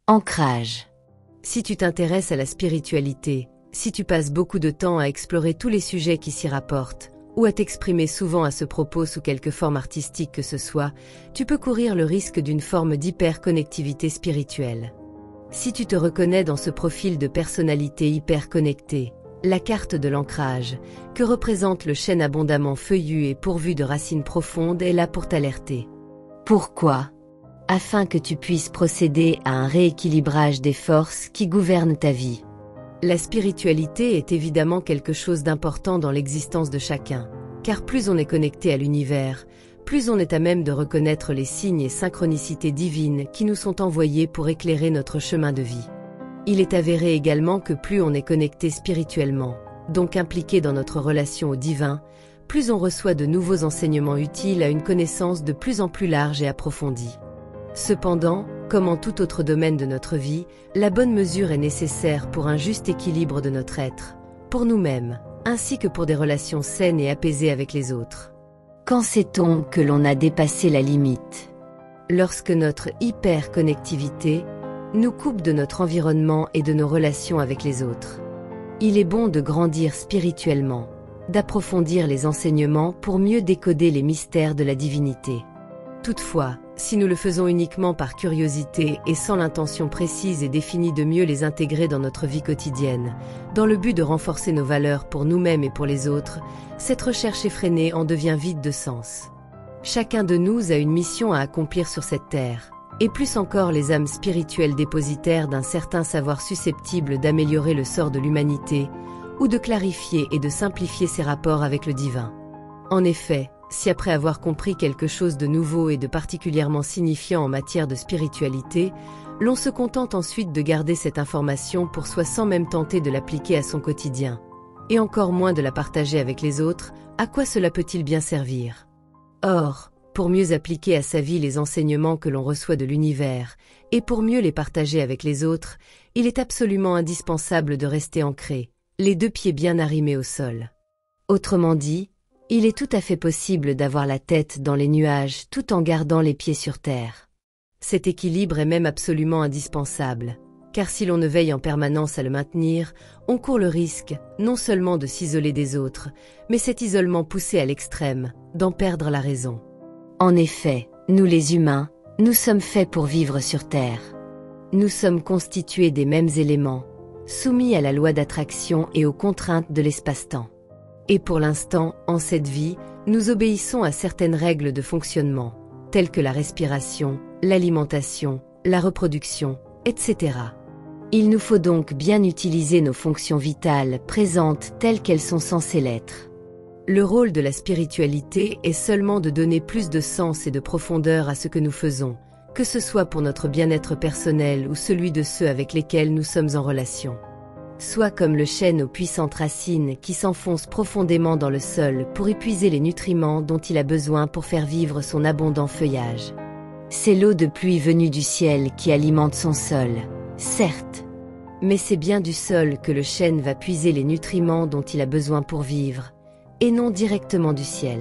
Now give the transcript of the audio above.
Ancrage. Si tu t'intéresses à la spiritualité, si tu passes beaucoup de temps à explorer tous les sujets qui s'y rapportent, ou à t'exprimer souvent à ce propos sous quelque forme artistique que ce soit, tu peux courir le risque d'une forme d'hyperconnectivité spirituelle. Si tu te reconnais dans ce profil de personnalité hyper connectée, la carte de l'ancrage, que représente le chêne abondamment feuillu et pourvu de racines profondes, est là pour t'alerter. Pourquoi? Afin que tu puisses procéder à un rééquilibrage des forces qui gouvernent ta vie. La spiritualité est évidemment quelque chose d'important dans l'existence de chacun, car plus on est connecté à l'univers, plus on est à même de reconnaître les signes et synchronicités divines qui nous sont envoyés pour éclairer notre chemin de vie. Il est avéré également que plus on est connecté spirituellement, donc impliqué dans notre relation au divin, plus on reçoit de nouveaux enseignements utiles à une connaissance de plus en plus large et approfondie. Cependant, comme en tout autre domaine de notre vie, la bonne mesure est nécessaire pour un juste équilibre de notre être, pour nous-mêmes, ainsi que pour des relations saines et apaisées avec les autres. Quand sait-on que l'on a dépassé la limite? Lorsque notre hyperconnectivité nous coupe de notre environnement et de nos relations avec les autres. Il est bon de grandir spirituellement, d'approfondir les enseignements pour mieux décoder les mystères de la divinité. Toutefois, si nous le faisons uniquement par curiosité et sans l'intention précise et définie de mieux les intégrer dans notre vie quotidienne, dans le but de renforcer nos valeurs pour nous-mêmes et pour les autres, cette recherche effrénée en devient vide de sens. Chacun de nous a une mission à accomplir sur cette terre, et plus encore les âmes spirituelles dépositaires d'un certain savoir susceptible d'améliorer le sort de l'humanité, ou de clarifier et de simplifier ses rapports avec le divin. En effet, si après avoir compris quelque chose de nouveau et de particulièrement signifiant en matière de spiritualité, l'on se contente ensuite de garder cette information pour soi sans même tenter de l'appliquer à son quotidien, et encore moins de la partager avec les autres, à quoi cela peut-il bien servir? Or, pour mieux appliquer à sa vie les enseignements que l'on reçoit de l'univers, et pour mieux les partager avec les autres, il est absolument indispensable de rester ancré, les deux pieds bien arrimés au sol. Autrement dit, il est tout à fait possible d'avoir la tête dans les nuages tout en gardant les pieds sur terre. Cet équilibre est même absolument indispensable, car si l'on ne veille en permanence à le maintenir, on court le risque, non seulement de s'isoler des autres, mais cet isolement poussé à l'extrême, d'en perdre la raison. En effet, nous les humains, nous sommes faits pour vivre sur Terre. Nous sommes constitués des mêmes éléments, soumis à la loi d'attraction et aux contraintes de l'espace-temps. Et pour l'instant, en cette vie, nous obéissons à certaines règles de fonctionnement, telles que la respiration, l'alimentation, la reproduction, etc. Il nous faut donc bien utiliser nos fonctions vitales présentes telles qu'elles sont censées l'être. Le rôle de la spiritualité est seulement de donner plus de sens et de profondeur à ce que nous faisons, que ce soit pour notre bien-être personnel ou celui de ceux avec lesquels nous sommes en relation. Soit comme le chêne aux puissantes racines qui s'enfonce profondément dans le sol pour épuiser les nutriments dont il a besoin pour faire vivre son abondant feuillage. C'est l'eau de pluie venue du ciel qui alimente son sol, certes. Mais c'est bien du sol que le chêne va puiser les nutriments dont il a besoin pour vivre, et non directement du ciel.